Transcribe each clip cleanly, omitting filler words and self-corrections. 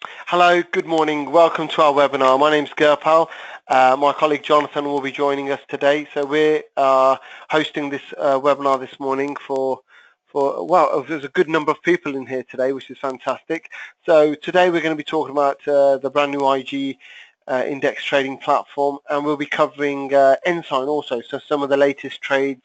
Hello, good morning. Welcome to our webinar. My name's Gurpal. My colleague Jonathan will be joining us today. So we're hosting this webinar this morning well, there's a good number of people in here today, which is fantastic. So today we're going to be talking about the brand new IG index trading platform, and we'll be covering Ensign also. So some of the latest trades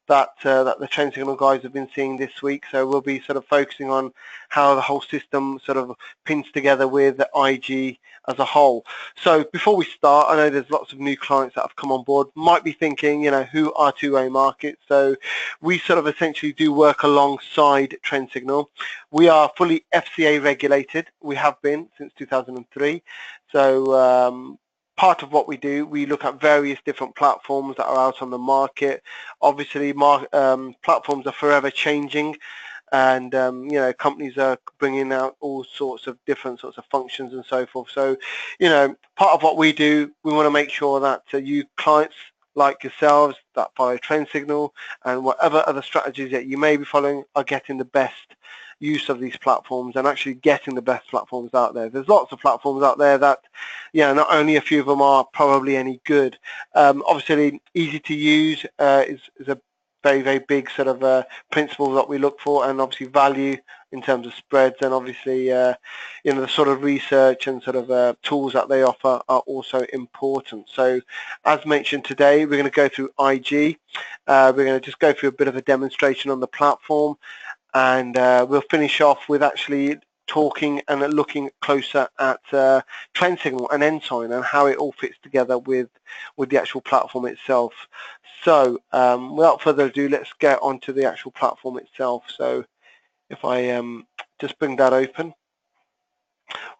that the Trendsignal guys have been seeing this week. So we'll be sort of focusing on how the whole system sort of pins together with IG as a whole. So before we start, I know there's lots of new clients that have come on board, might be thinking, who are two-way markets? So we sort of essentially do work alongside Trendsignal. We are fully FCA regulated. We have been since 2003. So part of what we do, we look at various different platforms that are out on the market. Obviously, platforms are forever changing, and companies are bringing out all sorts of different sorts of functions and so forth. So part of what we do, we want to make sure that you clients like yourselves that follow Trendsignal and whatever other strategies that you may be following are getting the best use of these platforms and actually getting the best platforms out there. There's lots of platforms out there that not only a few of them are probably any good. Obviously easy to use is a very, very big sort of principle that we look for, and obviously value in terms of spreads, and obviously the sort of research and sort of tools that they offer are also important. So as mentioned today, we're going to go through IG. We're going to just go through a bit of a demonstration on the platform, and we'll finish off with actually talking and looking closer at Trendsignal and Ensign and how it all fits together with the actual platform itself. So without further ado, let's get onto the actual platform itself. So if I just bring that open.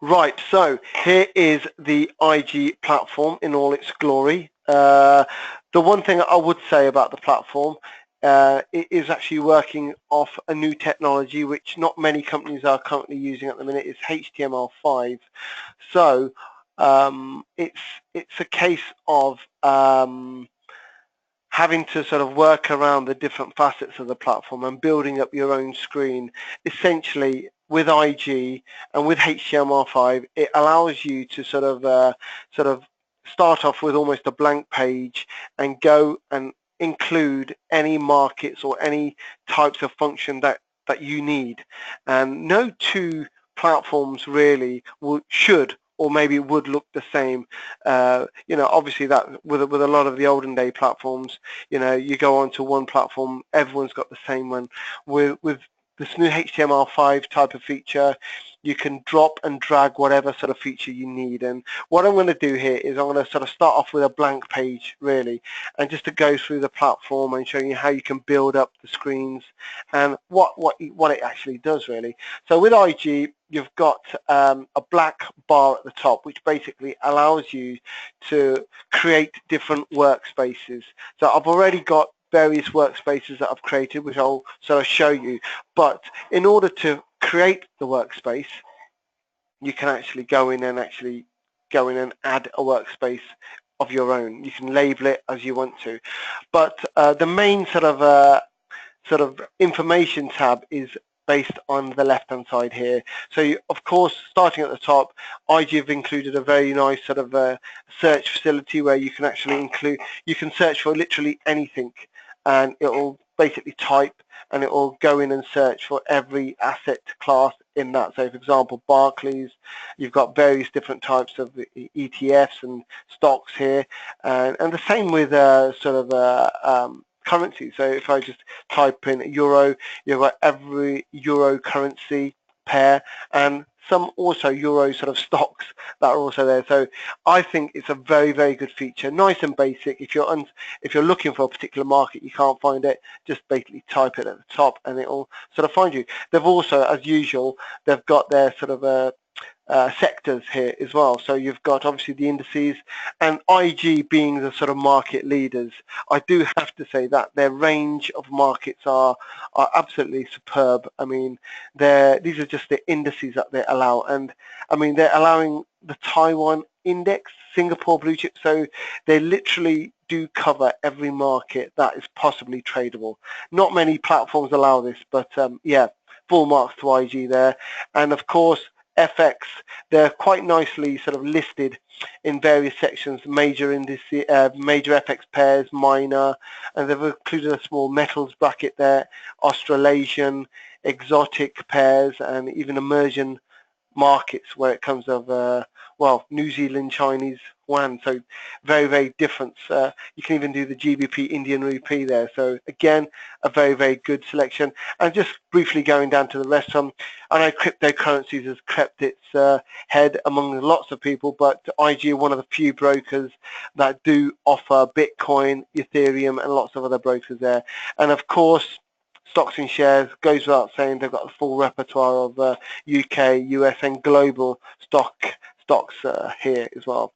Right, so here is the IG platform in all its glory. The one thing I would say about the platform, it is actually working off a new technology which not many companies are currently using at the minute. It's HTML5. So it's a case of having to sort of work around the different facets of the platform and building up your own screen. Essentially, with IG and with HTML5, it allows you to sort of start off with almost a blank page and go and include any markets or any types of function that you need. And no two platforms really should or maybe would look the same. Obviously that with a lot of the olden day platforms, you go onto one platform, everyone's got the same one. With this new HTML5 type of feature, you can drop and drag whatever sort of feature you need. And what I'm going to do here is I'm going to sort of start off with a blank page really, and just to go through the platform and show you how you can build up the screens and what it actually does really. So with IG, you've got a black bar at the top, which basically allows you to create different workspaces. So I've already got various workspaces that I've created, which I'll sort of show you. But in order to create the workspace, you can actually go in and add a workspace of your own. You can label it as you want to. But the main sort of information tab is based on the left-hand side here. So of course, starting at the top, IG have included a very nice sort of search facility where you can actually search for literally anything, and it will basically type and it will go in and search for every asset class in that. So for example, Barclays, you've got various different types of ETFs and stocks here, and the same with currency. So if I just type in euro, you've got every euro currency pair and some also euro sort of stocks that are also there. So I think it's a very, very good feature, nice and basic. If you're looking for a particular market, you can't find it, just basically type it at the top and it'll sort of find you. They've also, as usual, they've got their sort of sectors here as well. So you've got obviously the indices, and IG being the sort of market leaders, I do have to say that their range of markets are absolutely superb. I mean, these are just the indices that they allow, and I mean they're allowing the Taiwan index, Singapore blue chip, so they literally do cover every market that is possibly tradable. Not many platforms allow this, but yeah, full marks to IG there. And of course, FX, they're quite nicely sort of listed in various sections, major indices, major FX pairs, minor, and they've included a small metals bracket there, Australasian, exotic pairs, and even emerging markets where it comes of well, New Zealand Chinese yuan, so very different. You can even do the GBP Indian rupee there, so again a very good selection. And just briefly going down to the rest of them, I know cryptocurrencies has crept its head among lots of people, but IG are one of the few brokers that do offer Bitcoin, Ethereum, and lots of other brokers there. And of course, stocks and shares, goes without saying, they've got a full repertoire of UK, US, and global stocks here as well.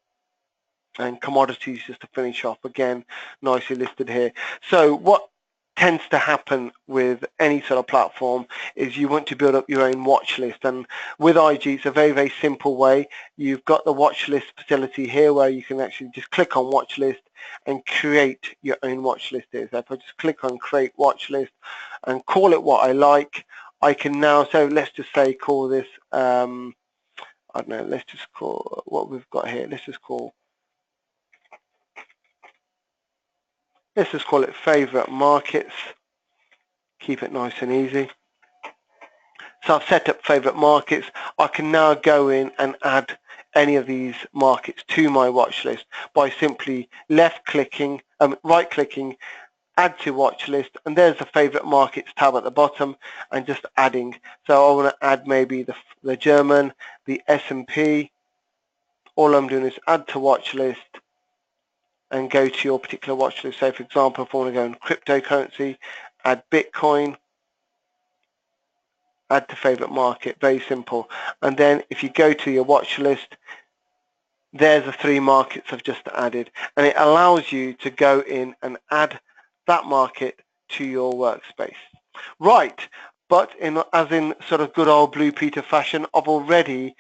And commodities, just to finish off, again, nicely listed here. So what tends to happen with any sort of platform is you want to build up your own watch list, and with IG it's a very simple way. You've got the watch list facility here where you can actually just click on watch list and create your own watch list here. So if I just click on create watch list and call it what I like, I can now, so let's just say call this I don't know, let's just call what we've got here, let's just call it favorite markets. Keep it nice and easy. So I've set up favorite markets. I can now go in and add any of these markets to my watch list by simply right clicking, add to watch list, and there's the favorite markets tab at the bottom, and just adding. So I want to add maybe the German, the S&P. All I'm doing is add to watch list and go to your particular watch list. So for example, if I want to go in cryptocurrency, add Bitcoin, add to favorite market, very simple. And then if you go to your watch list, there's the 3 markets I've just added, and it allows you to go in and add that market to your workspace. Right, but as in sort of good old Blue Peter fashion, I've already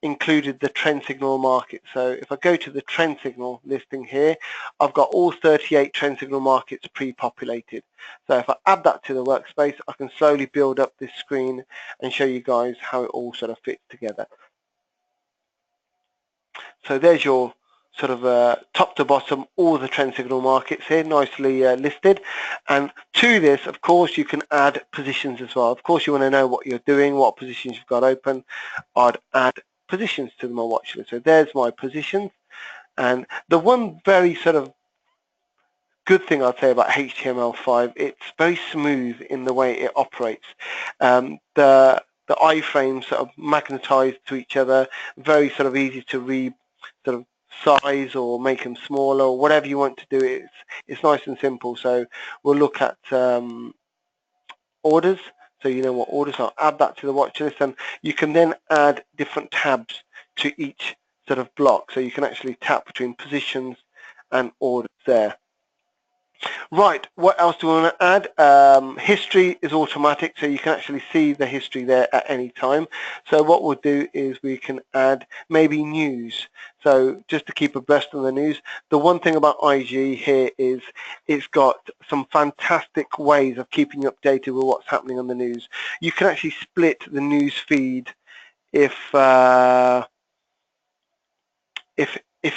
included the Trendsignal market. So if I go to the Trendsignal listing here, I've got all 38 Trendsignal markets pre-populated. So if I add that to the workspace, I can slowly build up this screen and show you guys how it all sort of fits together. So there's your sort of top to bottom, all the Trendsignal markets here, nicely listed. And to this, of course, you can add positions as well. Of course, you want to know what you're doing, what positions you've got open. I'd add positions to my watch list. So there's my positions. And the one very sort of good thing I'd say about HTML5, it's very smooth in the way it operates. The iframes sort of magnetize to each other, very sort of easy to sort of size or make them smaller or whatever you want to do. It's nice and simple. So we'll look at orders, so you know what orders are. Add that to the watch list, and you can then add different tabs to each sort of block, so you can actually tap between positions and orders there. Right, what else do we want to add? History is automatic, so you can actually see the history there at any time. So what we'll do is we can add maybe news. So just to keep abreast of the news, the one thing about IG here is it's got some fantastic ways of keeping you updated with what's happening on the news. You can actually split the news feed if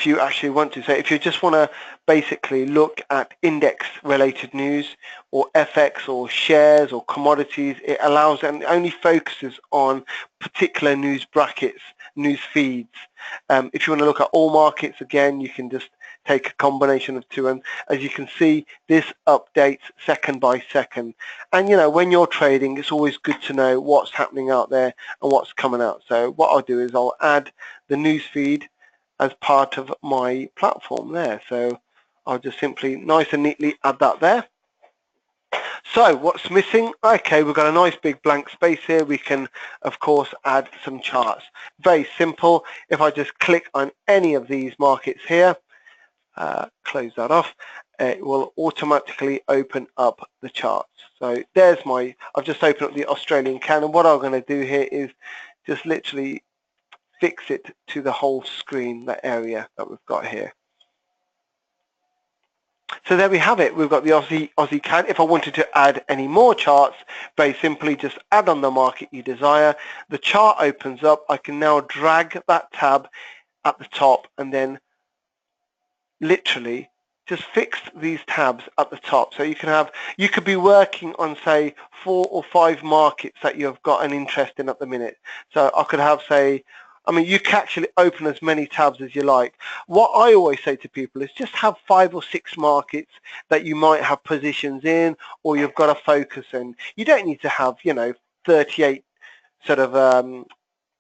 you actually want to. So if you just want to basically look at index related news or FX or shares or commodities, it allows and only focuses on particular news brackets, news feeds. If you want to look at all markets, again, you can just take a combination of two, and as you can see, this updates second by second. And you know, when you're trading, it's always good to know what's happening out there and what's coming out. So what I'll do is I'll add the news feed as part of my platform there. So I'll just simply nice and neatly add that there. So what's missing? Okay, we've got a nice big blank space here. We can, of course, add some charts. Very simple. If I just click on any of these markets here, close that off, it will automatically open up the charts. So there's I've just opened up the Australian can, and what I'm going to do here is just literally fix it to the whole screen, that area that we've got here. So there we have it. We've got the Aussie CAD. If I wanted to add any more charts, very simply just add on the market you desire. The chart opens up. I can now drag that tab at the top and then literally just fix these tabs at the top. So you could be working on, say, 4 or 5 markets that you've got an interest in at the minute. So I could have, say, I mean, you can actually open as many tabs as you like. What I always say to people is just have 5 or 6 markets that you might have positions in, or you've got to focus in. You don't need to have, 38 sort of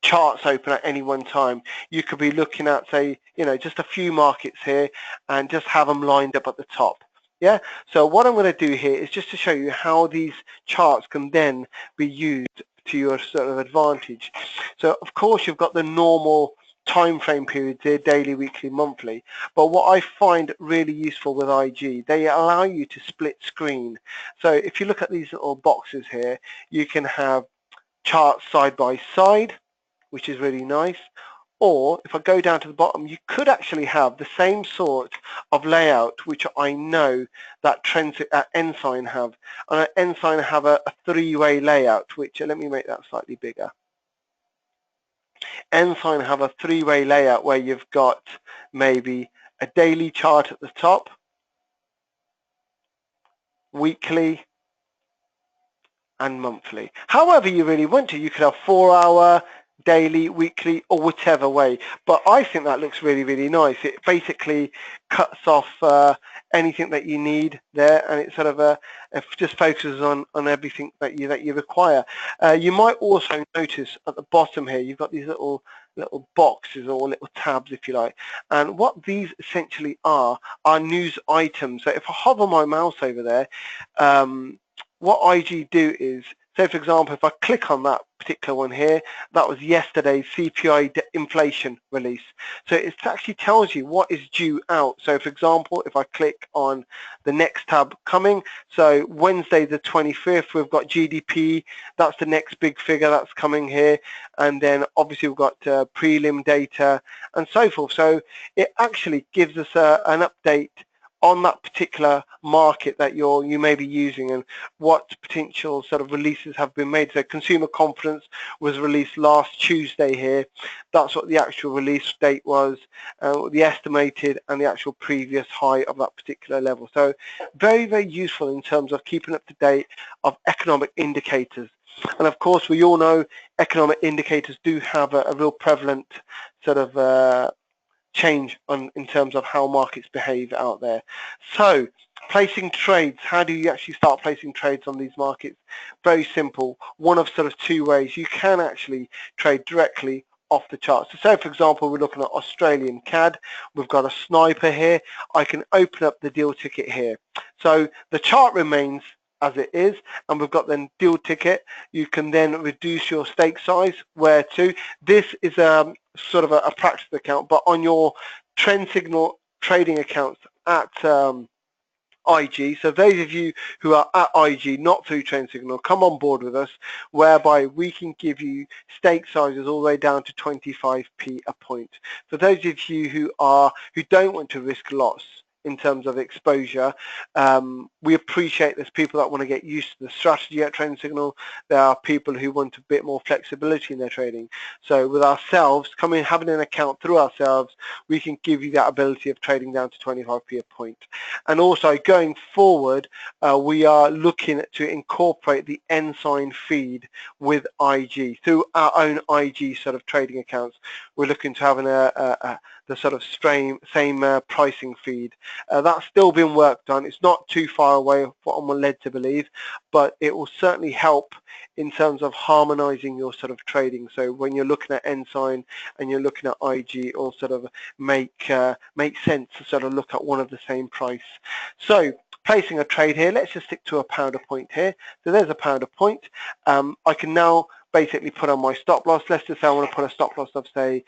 charts open at any one time. You could be looking at, say, just a few markets here and just have them lined up at the top. Yeah. So what I'm going to do here is just to show you how these charts can then be used to your sort of advantage. So of course you've got the normal time frame periods here, daily, weekly, monthly. But what I find really useful with IG, they allow you to split screen. So if you look at these little boxes here, you can have charts side by side, which is really nice. Or if I go down to the bottom, you could actually have the same sort of layout, which I know that Trendsignal have. And Trendsignal have a 3-way layout, which, let me make that slightly bigger. Trendsignal have a 3-way layout where you've got maybe a daily chart at the top, weekly, and monthly. However you really want to, you could have 4-hour, daily, weekly, or whichever way. But I think that looks really, really nice. It basically cuts off anything that you need there, and it sort of it just focuses on everything that you require. You might also notice at the bottom here, you've got these little boxes or little tabs, if you like, and what these essentially are news items. So if I hover my mouse over there, what IG do is, say for example, if I click on that particular one here, that was yesterday's CPI inflation release. So it actually tells you what is due out. So for example, if I click on the next tab coming, so Wednesday the 25th, we've got GDP, that's the next big figure that's coming here. And then obviously we've got prelim data and so forth. So it actually gives us an update on that particular market that you may be using and what potential sort of releases have been made. So consumer confidence was released last Tuesday here. That's what the actual release date was, the estimated and the actual previous high of that particular level. So very, very useful in terms of keeping up to date of economic indicators. And of course, we all know economic indicators do have a real prevalent sort of change in terms of how markets behave out there. So placing trades, how do you actually start placing trades on these markets? Very simple. One of sort of 2 ways. You can actually trade directly off the chart. So say for example we're looking at Australian CAD, we've got a sniper here, I can open up the deal ticket here. So the chart remains as it is, and we've got then deal ticket. You can then reduce your stake size where to. This is sort of a practice account, but on your Trendsignal trading accounts at IG. So those of you who are at IG, not through Trendsignal, come on board with us, whereby we can give you stake sizes all the way down to 25p a point. For those of you who don't want to risk loss in terms of exposure, we appreciate there's people that want to get used to the strategy at Trendsignal. There are people who want a bit more flexibility in their trading. So with ourselves, having an account through ourselves, we can give you that ability of trading down to 25p a point. And also going forward, we are looking to incorporate the Ensign feed with IG through our own IG sort of trading accounts. We're looking to having the sort of same pricing feed. That's still being worked on. It's not too far away of what I'm led to believe, but it will certainly help in terms of harmonizing your sort of trading. So when you're looking at Ensign and you're looking at IG, it all sort of make sense to sort of look at one of the same price. So placing a trade here, let's just stick to a pound a point here. So there's a pound a point. I can now basically put on my stop loss. Let's just say I want to put a stop loss of say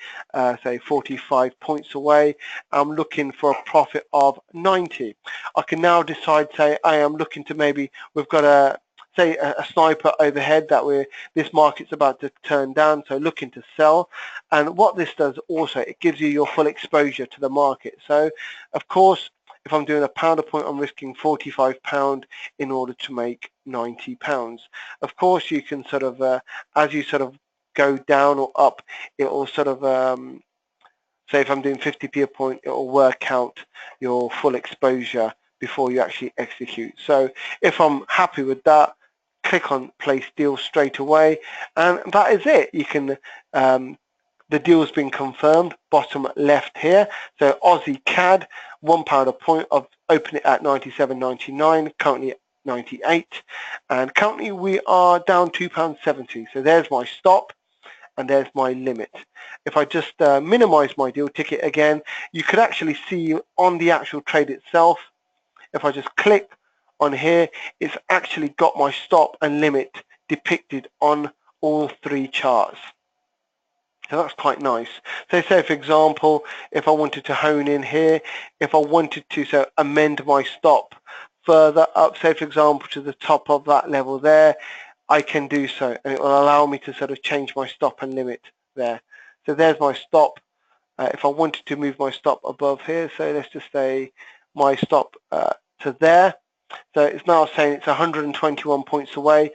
45 points away. I'm looking for a profit of 90. I can now decide, say I am looking to, maybe we've got a sniper overhead that this market's about to turn down, so looking to sell. And what this does also, it gives you your full exposure to the market. So of course if I'm doing a pound a point, I'm risking £45 in order to make £90. Of course, you can sort of, as you sort of go down or up, it will sort of, say if I'm doing 50p a point, it will work out your full exposure before you actually execute. So if I'm happy with that, click on place deal straight away, and that is it. You can, the deal's been confirmed, bottom left here. So Aussie CAD, £1 a point. I've opened it at 97.99, currently at 98, and currently we are down £2.70. So there's my stop, and there's my limit. If I just minimize my deal ticket again, you could actually see on the actual trade itself, if I just click on here, it's actually got my stop and limit depicted on all three charts. So that's quite nice. So say for example, if I wanted to hone in here, if I wanted to amend my stop further up, say for example to the top of that level there, I can do so, and it will allow me to sort of change my stop and limit there. So there's my stop. If I wanted to move my stop above here, so let's just say my stop to there. So it's now saying it's 121 points away.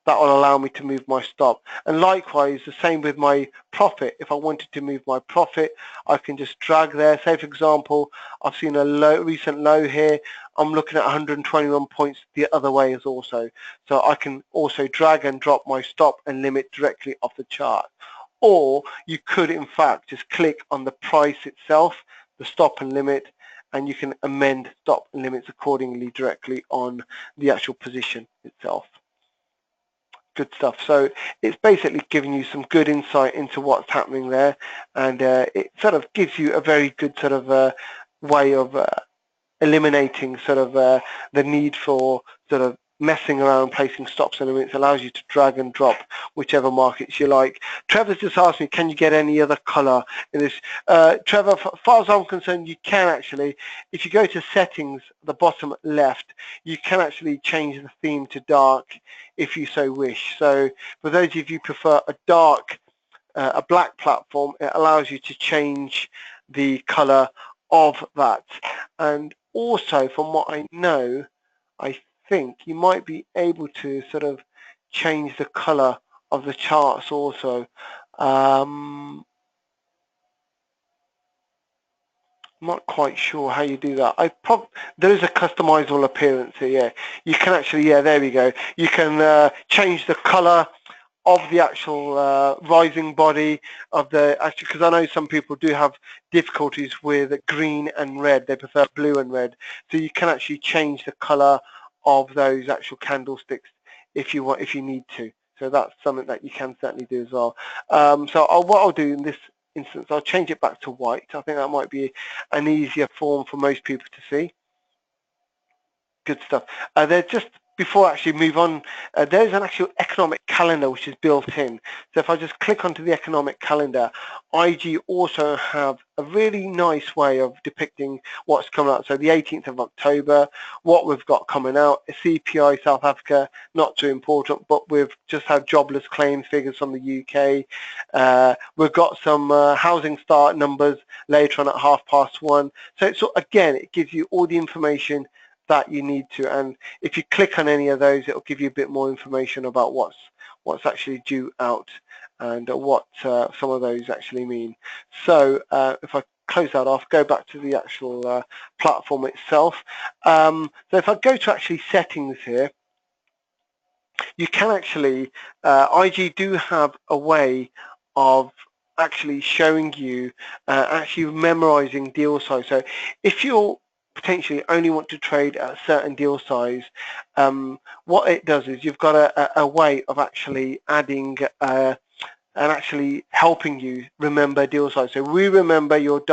That will allow me to move my stop. And likewise, the same with my profit. If I wanted to move my profit, I can just drag there. Say, for example, I've seen a recent low here. I'm looking at 121 points the other way as also. So I can also drag and drop my stop and limit directly off the chart. Or you could, in fact, just click on the price itself, the stop and limit, and you can amend stop and limits accordingly directly on the actual position itself. Good stuff. So it's basically giving you some good insight into what's happening there, and it sort of gives you a very good sort of way of eliminating sort of the need for sort of messing around placing stops and limits. Allows you to drag and drop whichever markets you like. Trevor's just asked me, can you get any other color in this? Trevor, as far as I'm concerned, you can actually. If you go to settings, the bottom left, you can actually change the theme to dark if you so wish. So for those of you who prefer a dark, a black platform, it allows you to change the color of that. And also, from what I know, I think you might be able to sort of change the color of the charts also. I'm not quite sure how you do that. There is a customizable appearance here. Yeah, you can actually. Yeah, there we go. You can change the color of the actual rising body of the actually, because I know some people do have difficulties with green and red. They prefer blue and red. So you can actually change the color of those actual candlesticks if you want, if you need to. So that's something that you can certainly do as well. What I'll do in this instance, I'll change it back to white. I think that might be an easier form for most people to see. Good stuff. They're just before I actually move on, there's an actual economic calendar which is built in. So if I just click onto the economic calendar, IG also have a really nice way of depicting what's coming out. So the 18th of October, what we've got coming out, CPI South Africa, not too important, but we've just had jobless claims figures from the UK. We've got some housing start numbers later on at 1:30. So again, it gives you all the information that you need to, and if you click on any of those, it'll give you a bit more information about what's actually due out and what some of those actually mean. So if I close that off, go back to the actual platform itself. So if I go to actually settings here, you can actually, IG do have a way of actually showing you, actually memorizing deal size. So if you're potentially only want to trade at a certain deal size, what it does is you've got a way of actually adding and actually helping you remember deal size. So we remember your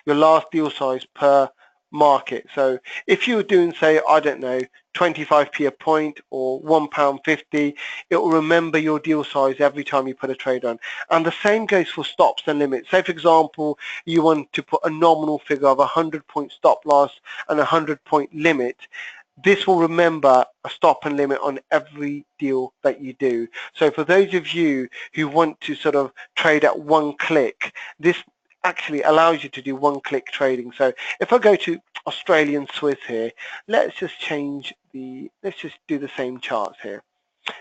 last deal size per market. So if you're doing, say, I don't know, 25p a point or £1.50, it will remember your deal size every time you put a trade on. And the same goes for stops and limits. Say, for example, you want to put a nominal figure of 100-point stop loss and a 100-point limit. This will remember a stop and limit on every deal that you do. So for those of you who want to sort of trade at one click, this actually allows you to do one-click trading. So if I go to Australian Swiss here. Let's just let's just do the same charts here.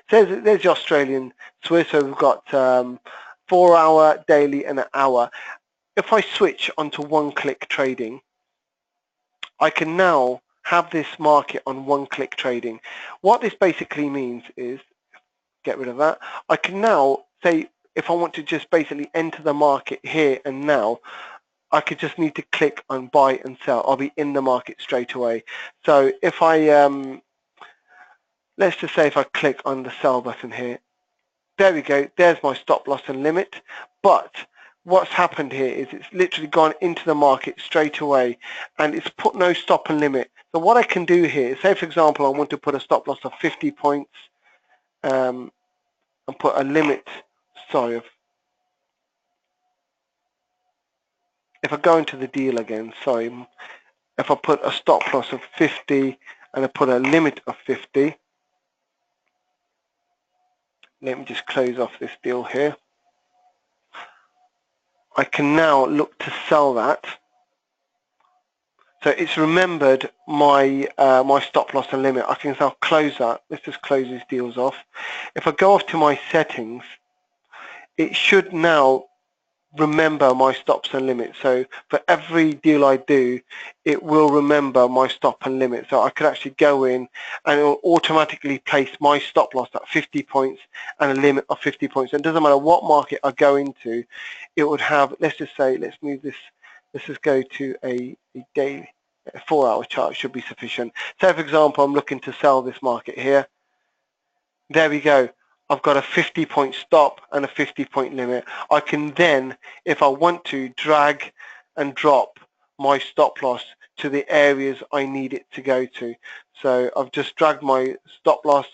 So there's the Australian Swiss, so we've got 4 hour, daily and an hour. If I switch onto one-click trading, I can now have this market on one-click trading. What this basically means is, get rid of that, I can now say if I want to just basically enter the market here and now, I could just need to click on buy and sell. I'll be in the market straight away. So if I, let's just say if I click on the sell button here, there we go, there's my stop loss and limit. But what's happened here is it's literally gone into the market straight away and it's put no stop and limit. So what I can do here is, say for example, I want to put a stop loss of 50 points and put a limit, sorry, if I go into the deal again, sorry, if I put a stop loss of 50 and I put a limit of 50, let me just close off this deal here. I can now look to sell that. So it's remembered my my stop loss and limit. I can now close that. Let's just close these deals off. If I go off to my settings, it should now remember my stops and limits. So for every deal I do, it will remember my stop and limit. So I could actually go in and it will automatically place my stop loss at 50 points and a limit of 50 points. And it doesn't matter what market I go into, it would have, let's just say, let's move this, let's just go to a daily, a 4 hour chart should be sufficient. So for example, I'm looking to sell this market here. There we go. I've got a 50-point stop and a 50-point limit. I can then, if I want to, drag and drop my stop loss to the areas I need it to go to. So I've just dragged my stop loss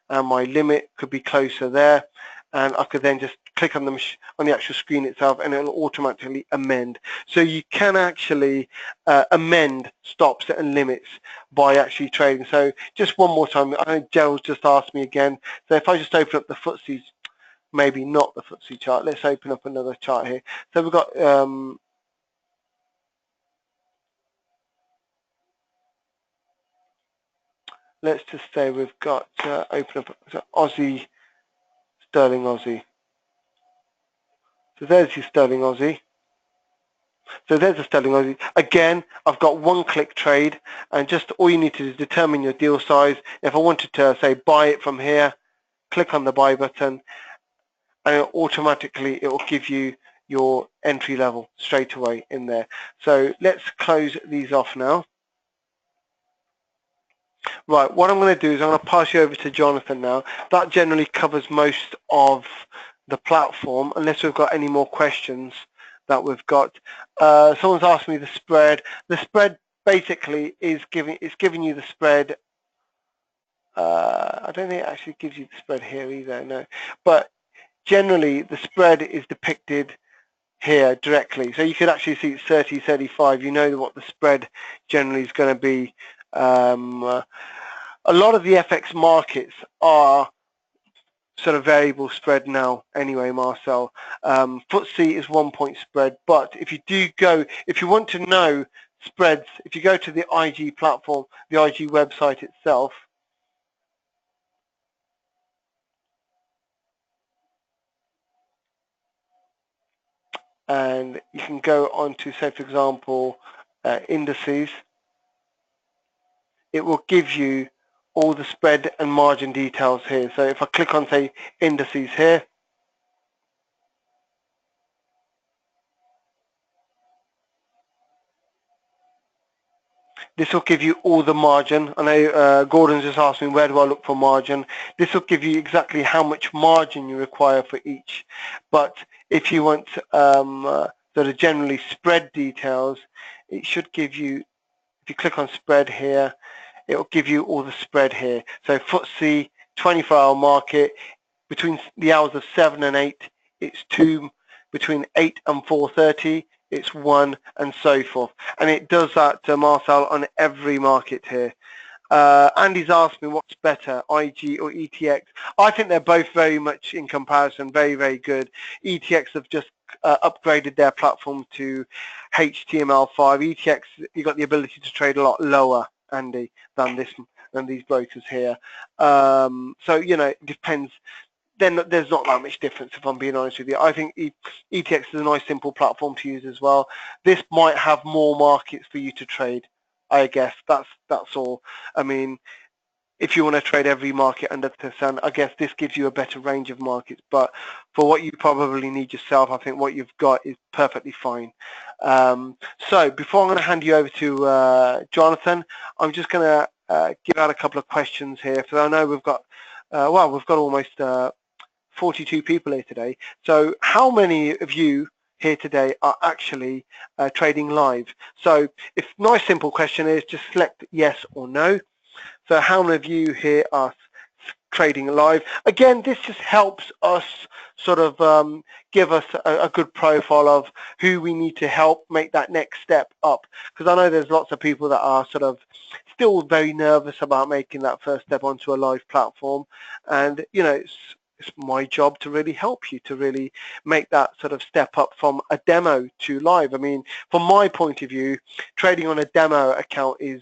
and my limit could be closer there, and I could then just click on the actual screen itself and it'll automatically amend. So you can actually amend stops and limits by actually trading. So just one more time, I know Gerald's just asked me again. So if I just open up the FTSE, maybe not the FTSE chart, let's open up another chart here. So we've got let's just say we've got open up Aussie, Sterling Aussie. So there's your Sterling Aussie. So there's a Sterling Aussie. Again, I've got one-click trade, and just all you need to do is determine your deal size. If I wanted to, say, buy it from here, click on the buy button, and automatically it will give you your entry level straight away in there. So let's close these off now. Right, what I'm going to do is I'm going to pass you over to Jonathan now. That generally covers most of the platform, unless we've got any more questions that we've got. Someone's asked me the spread. The spread basically is giving you the spread. I don't think it actually gives you the spread here either, no. But generally the spread is depicted here directly. So you could actually see it's 30, 35. You know what the spread generally is going to be. A lot of the FX markets are sort of variable spread now anyway, Marcel. FTSE is 1 point spread, but if you want to know spreads, if you go to the IG platform, the IG website itself, and you can go on to, say for example, indices, it will give you all the spread and margin details here. So if I click on, say, indices here, this will give you all the margin. I know Gordon's just asked me, where do I look for margin? This will give you exactly how much margin you require for each. But if you want sort of generally spread details, it should give you, if you click on spread here, it will give you all the spread here. So FTSE 24-hour market, between the hours of 7 and 8, it's 2, between 8 and 4:30, it's 1, and so forth. And it does that, Marcel, on every market here. Andy's asked me what's better, IG or ETX. I think they're both very much in comparison, very, very good. ETX have just upgraded their platform to HTML5. ETX, you got the ability to trade a lot lower, Andy, than these brokers here. So it depends. Then there's not that much difference, if I'm being honest with you. I think ETX is a nice simple platform to use as well. This might have more markets for you to trade. I guess that's all. I mean, if you want to trade every market under the sun, I guess this gives you a better range of markets. But for what you probably need yourself, I think what you've got is perfectly fine. So before I'm going to hand you over to Jonathan, I'm just going to give out a couple of questions here. So I know we've got almost 42 people here today. So how many of you here today are actually trading live? So if nice simple question is just select yes or no. So how many of you here are trading live? Again, this just helps us sort of give us a good profile of who we need to help make that next step up. Because I know there's lots of people that are sort of still very nervous about making that first step onto a live platform. And, it's my job to really help you to really make that sort of step up from a demo to live. I mean, from my point of view, trading on a demo account is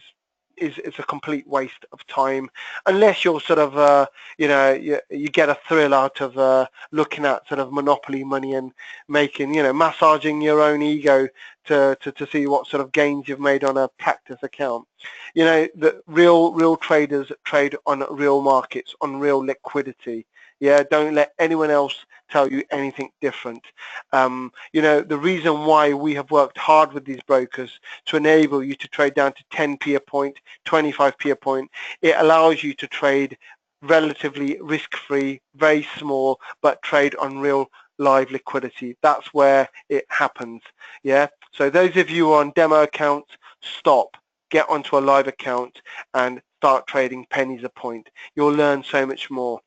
a complete waste of time unless you're sort of you get a thrill out of looking at sort of monopoly money and making massaging your own ego to see what sort of gains you've made on a practice account. The real traders trade on real markets, on real liquidity. Yeah, don't let anyone else tell you anything different. The reason why we have worked hard with these brokers to enable you to trade down to 10p a point, 25p a point, it allows you to trade relatively risk-free, very small, but trade on real live liquidity. That's where it happens. Yeah. So those of you on demo accounts, stop. Get onto a live account and start trading pennies a point. You'll learn so much more.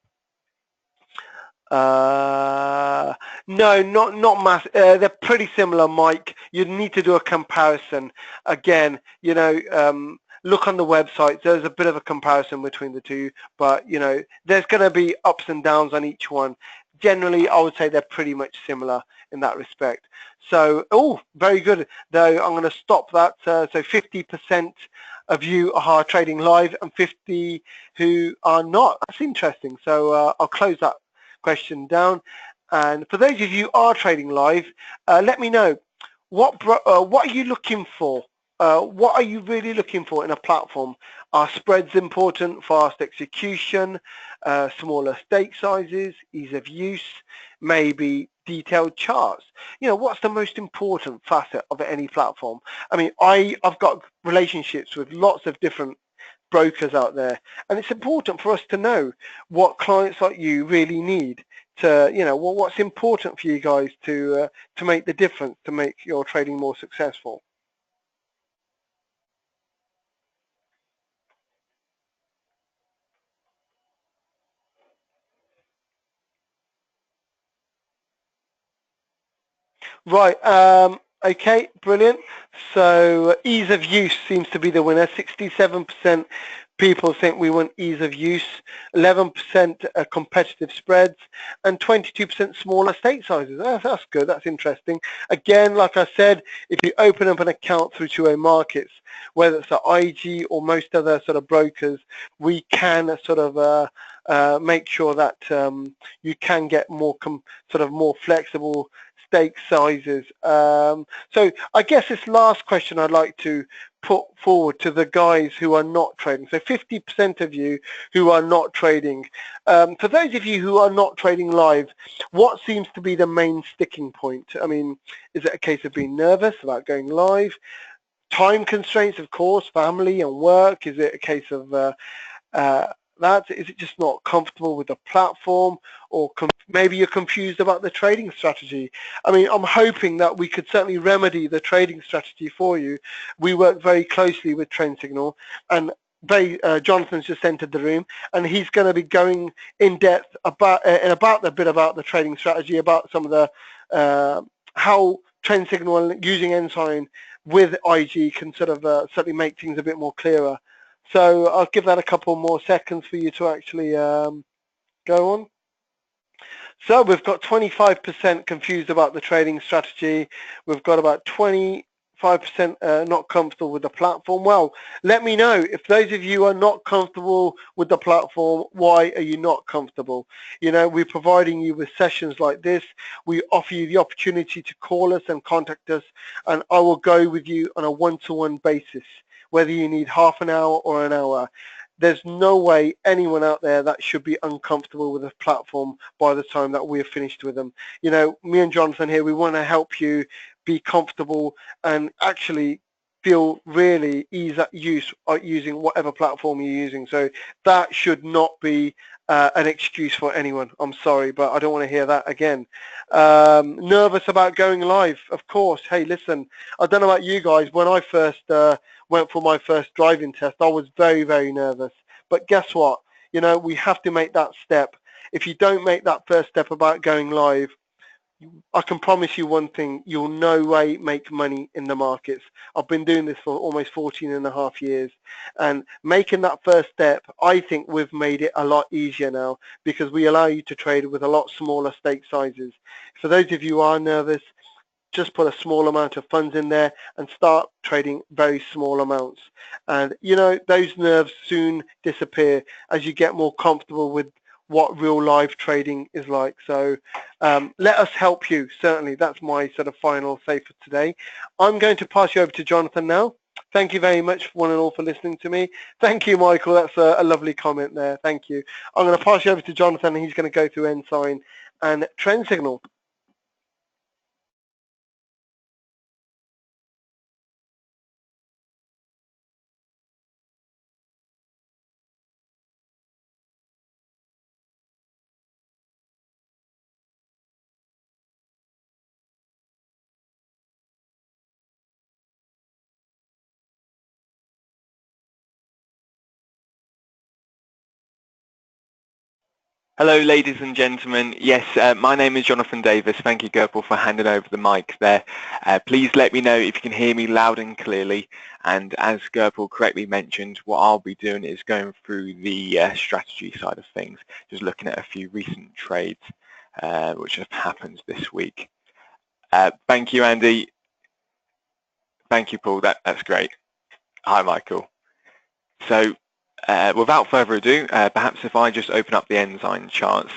No, not mass. They're pretty similar, Mike. You'd need to do a comparison. Again, look on the website. There's a bit of a comparison between the two, but there's going to be ups and downs on each one. Generally, I would say they're pretty much similar in that respect. So, very good. Though I'm going to stop that. So 50% of you are trading live and 50 who are not. That's interesting. So I'll close that question down. And for those of you who are trading live, let me know what are you looking for? What are you really looking for in a platform? Are spreads important, fast execution, smaller stake sizes, ease of use, maybe detailed charts? What's the most important facet of any platform? I mean, I've got relationships with lots of different brokers out there, and it's important for us to know what clients like you really need to, what's important for you guys to make the difference, to make your trading more successful. Right, okay, brilliant. So ease of use seems to be the winner. 67% people think we want ease of use, 11% competitive spreads, and 22% smaller stake sizes. That's good, that's interesting. Again, like I said, if you open up an account through 2A Markets, whether it's at IG or most other sort of brokers, we can sort of make sure that you can get more flexible stake sizes. So I guess this last question I'd like to put forward to the guys who are not trading. So 50% of you who are not trading. For those of you who are not trading live, what seems to be the main sticking point? I mean, is it a case of being nervous about going live? Time constraints, of course, family and work? Is it a case of is it just not comfortable with the platform, or maybe you're confused about the trading strategy? I mean, I'm hoping that we could certainly remedy the trading strategy for you. We work very closely with Trendsignal, and Jonathan's just entered the room, and he's going to be going in depth about the trading strategy, about some of the how Trendsignal using Ensign with IG can sort of certainly make things a bit more clearer. So I'll give that a couple more seconds for you to actually go on. So we've got 25% confused about the trading strategy. We've got about 25% not comfortable with the platform. Well, let me know if those of you are not comfortable with the platform, why are you not comfortable? You know, we're providing you with sessions like this. We offer you the opportunity to call us and contact us, and I will go with you on a one-to-one basis, whether you need half an hour or an hour. There's no way anyone out there that should be uncomfortable with a platform by the time that we're finished with them. You know, me and Jonathan here, we want to help you be comfortable and actually feel really ease at use using whatever platform you're using. So that should not be an excuse for anyone. I'm sorry, but I don't want to hear that again. Nervous about going live, of course. Hey, listen, I don't know about you guys. When I first went for my first driving test, I was very, very nervous. But guess what? You know, we have to make that step. If you don't make that first step about going live, I can promise you one thing, you'll no way make money in the markets. I've been doing this for almost 14 and a half years, and making that first step, I think we've made it a lot easier now because we allow you to trade with a lot smaller stake sizes. For those of you who are nervous, just put a small amount of funds in there and start trading very small amounts. And you know, those nerves soon disappear as you get more comfortable with what real live trading is like. So let us help you. Certainly, that's my sort of final say for today. I'm going to pass you over to Jonathan now. Thank you very much, one and all, for listening to me. Thank you, Michael. That's a lovely comment there. Thank you. I'm going to pass you over to Jonathan, and he's going to go through Ensign and Trendsignal. Hello, ladies and gentlemen. Yes, my name is Jonathan Davis. Thank you, Gerpel, for handing over the mic there. Please let me know if you can hear me loud and clearly. And as Gerpel correctly mentioned, what I'll be doing is going through the strategy side of things, just looking at a few recent trades which have happened this week. Thank you, Andy. Thank you, Paul. That's great. Hi, Michael. So without further ado, perhaps if I just open up the Ensign charts.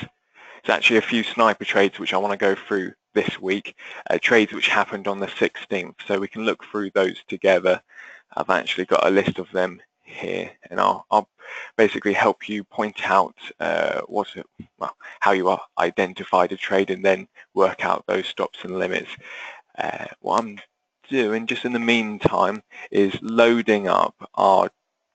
There's actually a few sniper trades which I want to go through this week, trades which happened on the 16th, so we can look through those together. I've actually got a list of them here, and I'll basically help you point out how you identify the trade and then work out those stops and limits. What I'm doing just in the meantime is loading up our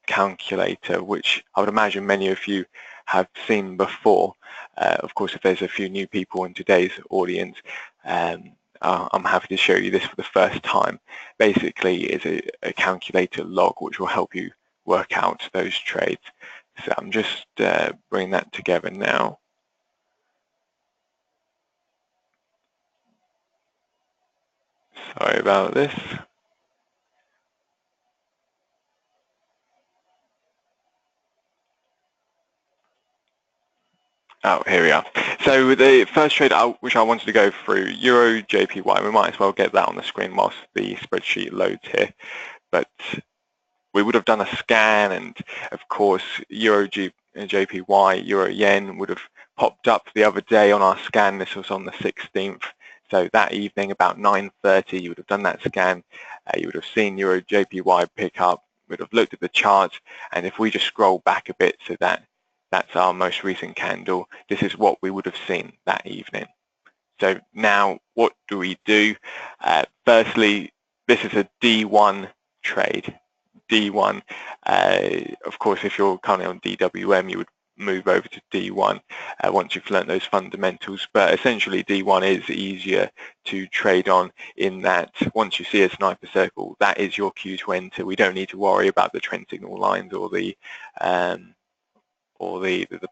calculator, which I would imagine many of you have seen before. Of course, if there's a few new people in today's audience, I'm happy to show you this for the first time. Basically, it's a calculator log which will help you work out those trades. So I'm just bringing that together now. Sorry about this. Oh, here we are. So the first trade which I wanted to go through, Euro JPY, we might as well get that on the screen whilst the spreadsheet loads here. But we would have done a scan, and of course Euro JPY, Euro Yen would have popped up the other day on our scan. This was on the 16th. So that evening about 9:30 you would have done that scan. You would have seen Euro JPY pick up, would have looked at the chart, and if we just scroll back a bit so that's our most recent candle, this is what we would have seen that evening. So now what do we do? Firstly, this is a D1 trade. D1, of course, if you're currently on DWM, you would move over to D1 once you've learnt those fundamentals. But essentially, D1 is easier to trade on in that once you see a sniper circle, that is your cue to enter. We don't need to worry about the trend signal lines or the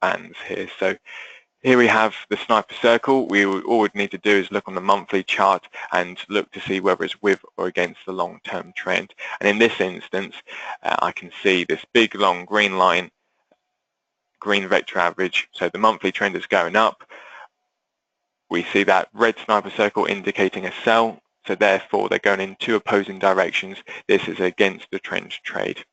bands here. So here we have the sniper circle. All we'd need to do is look on the monthly chart and look to see whether it's with or against the long-term trend. And in this instance, I can see this big long green line, green vector average. So the monthly trend is going up. we see that red sniper circle indicating a sell, so therefore they're going in two opposing directions. This is against the trend trade.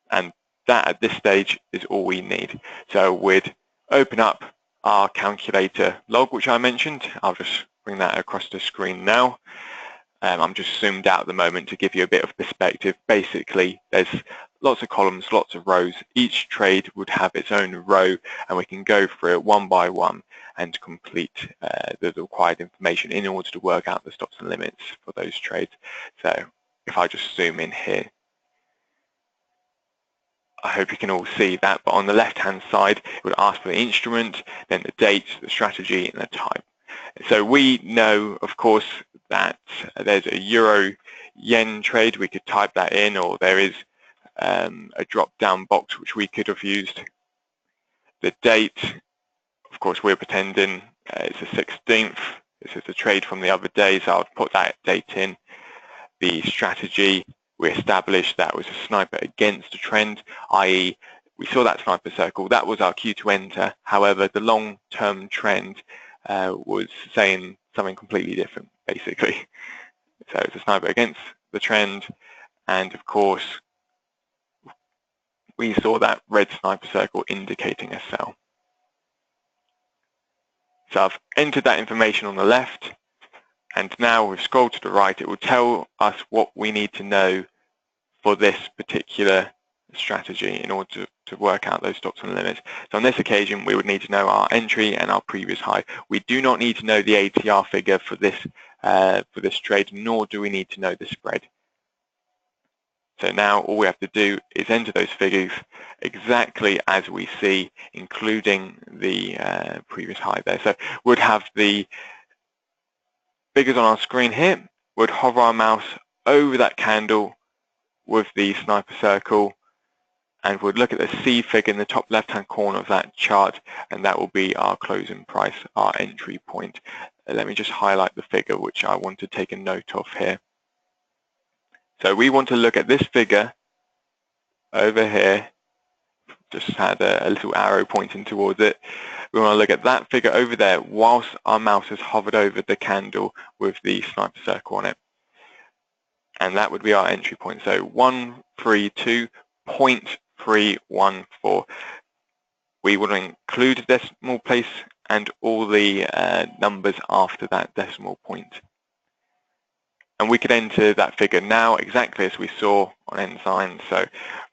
And that at this stage is all we need. So we'd open up our calculator log, which I mentioned. I'll just bring that across the screen now. I'm just zoomed out at the moment to give you a bit of perspective. Basically, there's lots of columns, lots of rows. Each trade would have its own row, and we can go through it one by one and complete the required information in order to work out the stops and limits for those trades. So if I just zoom in here, I hope you can all see that, but on the left-hand side, it would ask for the instrument, then the date, the strategy, and the type. So we know, of course, that there's a euro-yen trade. We could type that in, or there is a drop-down box which we could have used. The date, of course, we're pretending it's the 16th. This is a trade from the other day, so I'll put that date in. The strategy, we established that was a sniper against a trend, i.e. we saw that sniper circle. That was our cue to enter. However, the long-term trend was saying something completely different, basically. So it's a sniper against the trend, and of course, we saw that red sniper circle indicating a sell. So I've entered that information on the left, and now we've scrolled to the right. It will tell us what we need to know for this particular strategy in order to work out those stops and limits. So on this occasion, we would need to know our entry and our previous high. We do not need to know the ATR figure for this trade, nor do we need to know the spread. So now all we have to do is enter those figures exactly as we see, including the previous high there. So we'd have the figures on our screen here. We'd hover our mouse over that candle with the sniper circle, and we'd look at the C figure in the top left-hand corner of that chart, and that will be our closing price, our entry point. Let me just highlight the figure which I want to take a note of here. So we want to look at this figure over here. Just had a little arrow pointing towards it. We want to look at that figure over there whilst our mouse has hovered over the candle with the sniper circle on it. And that would be our entry point. So 132.314. We would include a decimal place and all the numbers after that decimal point. And we could enter that figure now exactly as we saw on Ensign, so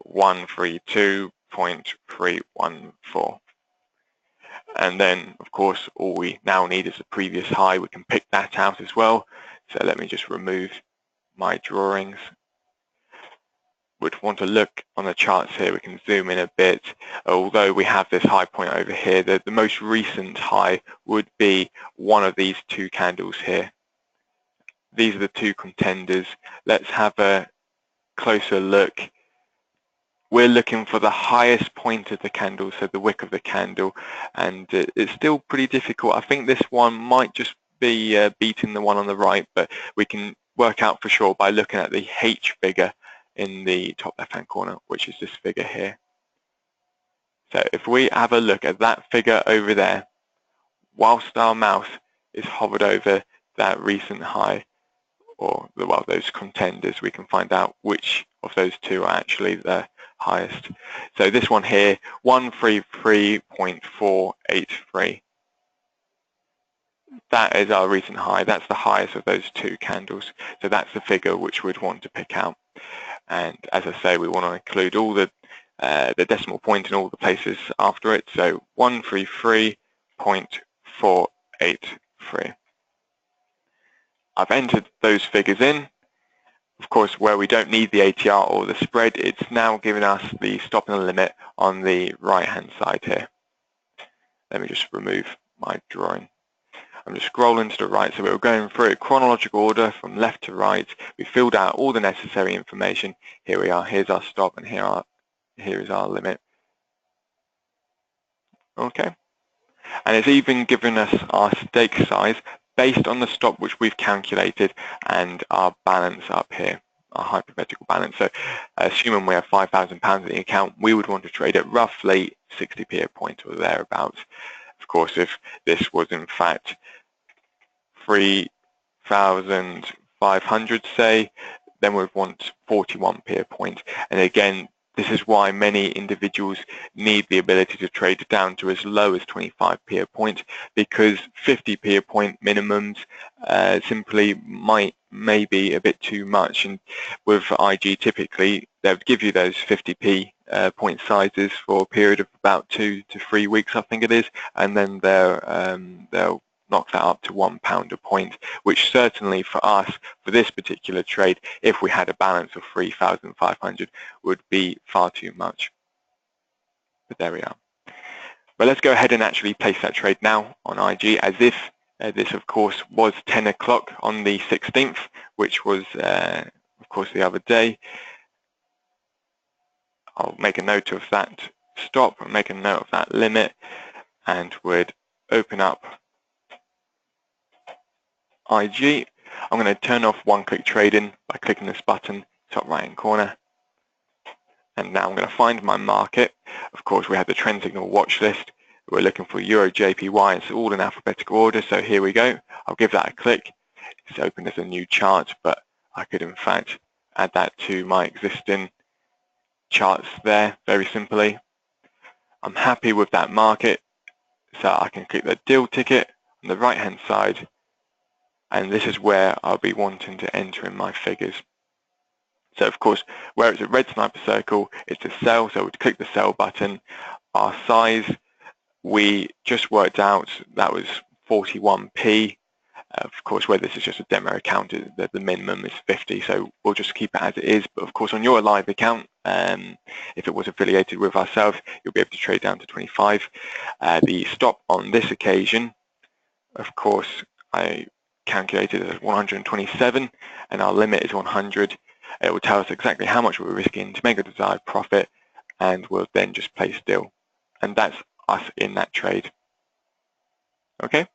132.314. And then, of course, all we now need is the previous high. We can pick that out as well. So let me just remove my drawings. We'd want to look on the charts here. We can zoom in a bit. Although we have this high point over here, the most recent high would be one of these two candles here. These are the two contenders. Let's have a closer look. We're looking for the highest point of the candle, so the wick of the candle, and it's still pretty difficult. I think this one might just be beating the one on the right, but we can work out for sure by looking at the H figure in the top left-hand corner, which is this figure here. So if we have a look at that figure over there, whilst our mouse is hovered over that recent high, or well, those contenders, we can find out which of those two are actually the highest. So this one here, 133.483. That is our recent high. That's the highest of those two candles. So that's the figure which we'd want to pick out. And as I say, we want to include all the decimal point in all the places after it. So 133.483. I've entered those figures in. Of course, where we don't need the ATR or the spread, it's now giving us the stop and the limit on the right-hand side here. Let me just remove my drawing. I'm just scrolling to the right, so we're going through a chronological order from left to right. We filled out all the necessary information. Here we are. Here's our stop, and here is our limit. Okay. And it's even given us our stake size based on the stop which we've calculated and our balance up here, our hypothetical balance. So assuming we have £5,000 in the account, we would want to trade at roughly 60p a point or thereabouts. Of course, if this was in fact 3,500, say, then we'd want 41p a point. And again, this is why many individuals need the ability to trade down to as low as 25p a point, because 50p a point minimums simply may be a bit too much. And with IG, typically they would give you those 50p point sizes for a period of about 2 to 3 weeks, I think it is, and then they'll knock that up to £1 a point, which certainly for us, for this particular trade, if we had a balance of 3,500, would be far too much. But there we are. But let's go ahead and actually place that trade now on IG, as if this, of course, was 10 o'clock on the 16th, which was, of course, the other day. I'll make a note of that stop, and make a note of that limit, and would open up IG. I'm going to turn off one-click trading by clicking this button, top right-hand corner. And now I'm going to find my market. Of course, we have the Trendsignal watch list. We're looking for Euro JPY. It's all in alphabetical order, so here we go. I'll give that a click. It's opened as a new chart, but I could, in fact, add that to my existing charts there very simply. I'm happy with that market, so I can click the deal ticket on the right-hand side. And this is where I'll be wanting to enter in my figures. So of course, where it's a red sniper circle, it's a sell, so we'd click the sell button. Our size, we just worked out, that was 41p. Of course, where this is just a demo account, the minimum is 50, so we'll just keep it as it is. But of course, on your live account, if it was affiliated with ourselves, you'll be able to trade down to 25. The stop on this occasion, of course, I calculated as 127, and our limit is 100. It will tell us exactly how much we're risking to make a desired profit, and we'll then just place deal. And that's us in that trade. Okay,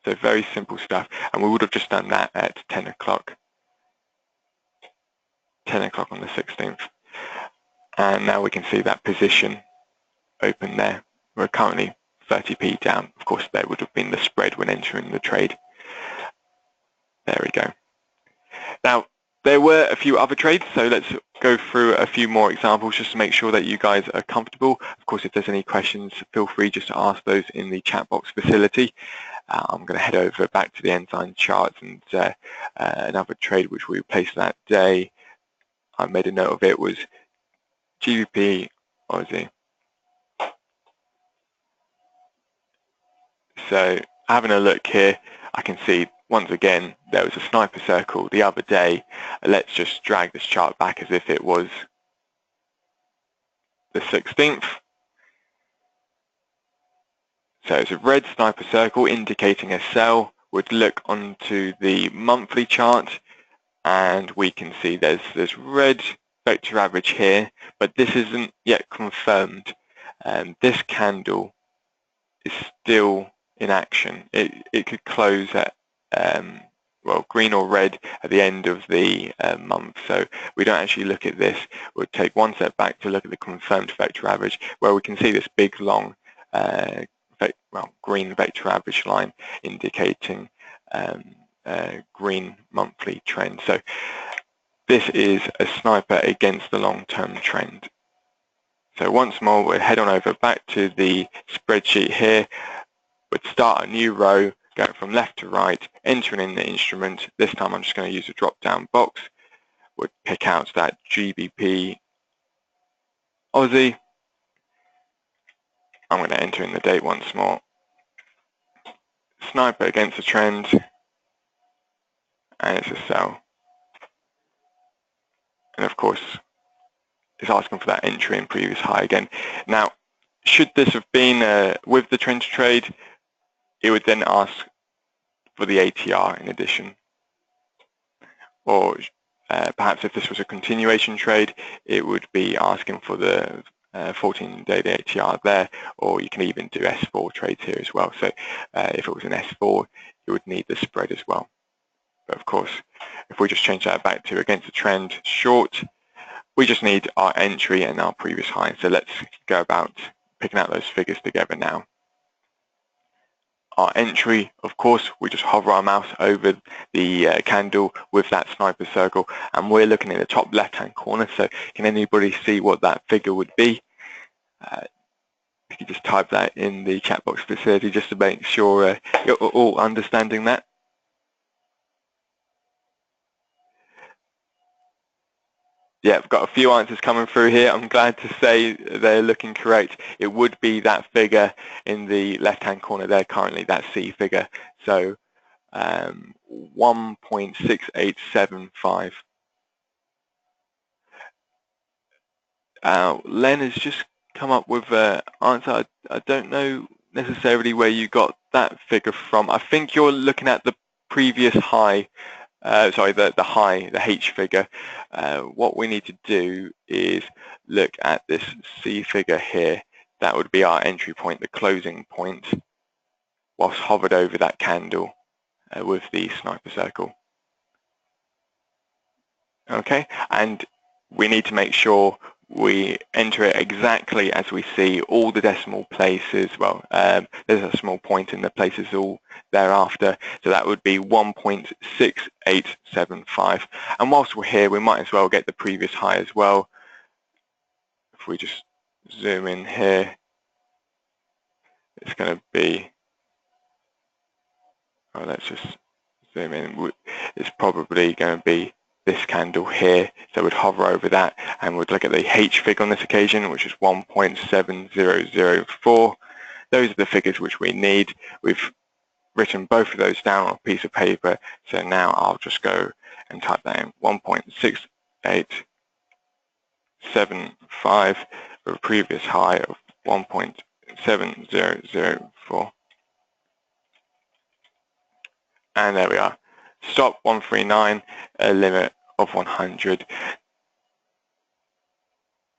so very simple stuff. And we would have just done that at 10 o'clock. 10 o'clock on the 16th. And now we can see that position open there. We're currently 30p down. Of course, that would have been the spread when entering the trade. There we go. Now, there were a few other trades, so let's go through a few more examples just to make sure that you guys are comfortable. Of course, if there's any questions, feel free just to ask those in the chat box facility. I'm going to head over back to the Ensign charts, and another trade which we placed that day, I made a note of it, was GBP Aussie. So having a look here, I can see once again there was a sniper circle the other day. Let's just drag this chart back as if it was the 16th. So it's a red sniper circle indicating a sell. Would look onto the monthly chart, and we can see there's this red vector average here, but this isn't yet confirmed. This candle is still in action. It could close at well, green or red at the end of the month, so we don't actually look at this. We'll take one step back to look at the confirmed vector average, where we can see this big long green vector average line indicating green monthly trend. So this is a sniper against the long-term trend. So once more, we'll head on over back to the spreadsheet here. We'd start a new row, going from left to right, entering in the instrument. This time I'm just going to use a drop-down box. Would pick out that GBP Aussie. I'm going to enter in the date once more. Sniper against the trend, and it's a sell. And of course, it's asking for that entry in previous high again. Now, should this have been with the trend trade, it would then ask for the ATR in addition. Or perhaps if this was a continuation trade, it would be asking for the 14-day ATR there, or you can even do S4 trades here as well. So if it was an S4, you would need the spread as well. But of course, if we just change that back to against the trend short, we just need our entry and our previous high. So let's go about picking out those figures together now. our entry, of course, we just hover our mouse over the candle with that sniper circle, and we're looking in the top left-hand corner. So can anybody see what that figure would be? You can just type that in the chat box facility just to make sure you're all understanding that. Yeah, I've got a few answers coming through here. I'm glad to say they're looking correct. It would be that figure in the left-hand corner there currently, that C figure. So 1.6875. Len has just come up with an answer. I don't know necessarily where you got that figure from. I think you're looking at the previous high. Sorry, the high, the H figure. What we need to do is look at this C figure here. That would be our entry point, the closing point, whilst hovered over that candle with the sniper circle. Okay, and we need to make sure we enter it exactly as we see all the decimal places. Well, there's a small point in the places all thereafter, so that would be 1.6875. And whilst we're here, we might as well get the previous high as well. If we just zoom in here, it's going to be, oh, let's just zoom in. It's probably going to be this candle here, so we'd hover over that and we'd look at the H figure on this occasion, which is 1.7004. Those are the figures which we need. We've written both of those down on a piece of paper, so now I'll just go and type that in, 1.6875 with a previous high of 1.7004. And there we are. Stop 139, a limit of 100.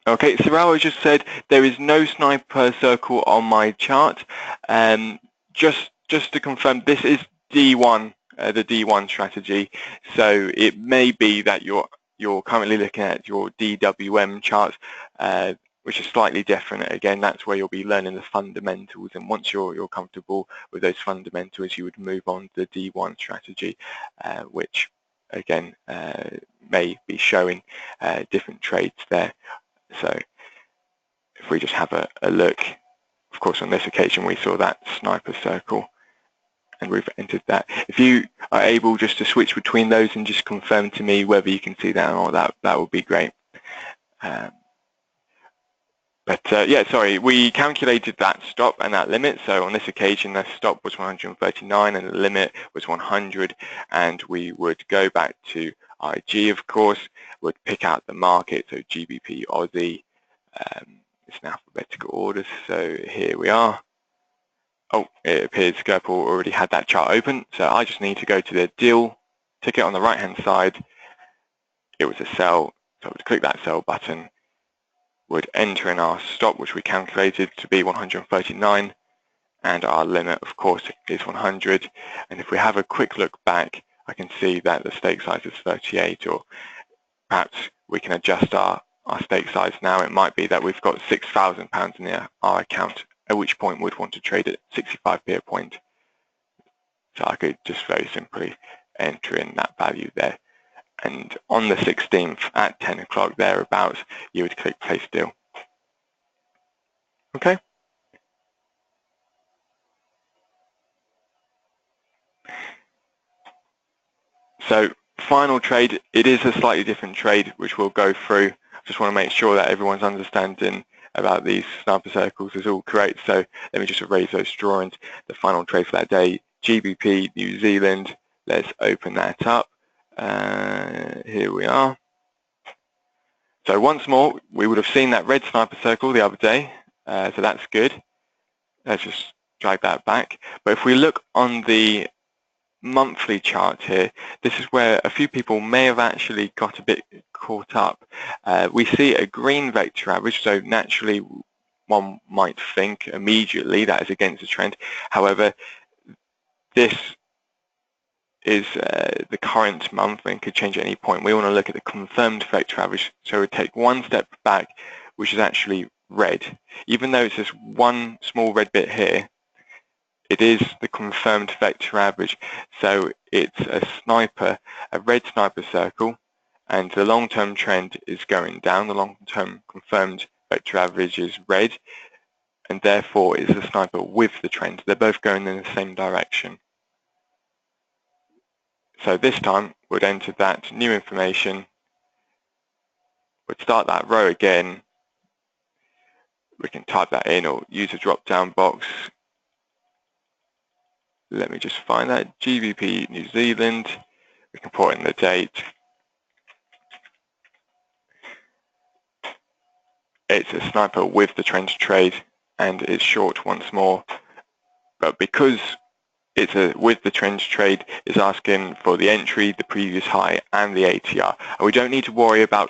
Okay, Sorrel just said there is no sniper circle on my chart. Just to confirm, this is D1, the D1 strategy. So it may be that you're currently looking at your DWM chart, which is slightly different. Again, that's where you'll be learning the fundamentals, and once you're comfortable with those fundamentals, you would move on to the D1 strategy, which again may be showing different trades there. So if we just have a look, of course on this occasion we saw that sniper circle and we've entered that. If you are able just to switch between those and just confirm to me whether you can see that or not, that would be great. Yeah, sorry, we calculated that stop and that limit. So on this occasion, the stop was 139 and the limit was 100. And we would go back to IG, of course, would pick out the market. So GBP, Aussie, it's in alphabetical order. So here we are. Oh, it appears Gerpal already had that chart open. So I just need to go to the deal ticket on the right-hand side. It was a sell. So I would click that sell button, would enter in our stop, which we calculated to be 139, and our limit, of course, is 100. And if we have a quick look back, I can see that the stake size is 38, or perhaps we can adjust our stake size now. It might be that we've got £6,000 in our account, at which point we'd want to trade at 65p a point. So I could just very simply enter in that value there. And on the 16th at 10 o'clock thereabouts, you would click place deal. Okay. So final trade, it is a slightly different trade, which we'll go through. I just want to make sure that everyone's understanding about these sniper circles is all correct. So let me just erase those drawings. The final trade for that day, GBP, New Zealand. Let's open that up. Here we are. So once more, we would have seen that red sniper circle the other day. So that's good. Let's just drag that back. But if we look on the monthly chart here, this is where a few people may have actually got a bit caught up. We see a green vector average, so naturally one might think immediately that is against the trend. However, this is the current month and could change at any point. We want to look at the confirmed vector average, so we take one step back, which is actually red. Even though it's just one small red bit here, it is the confirmed vector average. So it's a red sniper circle, and the long-term trend is going down. The long-term confirmed vector average is red, and therefore it's a sniper with the trend. They're both going in the same direction. So this time we'd enter that new information, we'd start that row again, we can type that in or use a drop-down box. Let me just find that, GBP New Zealand, we can put in the date. It's a sniper with the trend trade and it's short once more, but because it's with the trend trade, it's asking for the entry, the previous high, and the ATR. And we don't need to worry about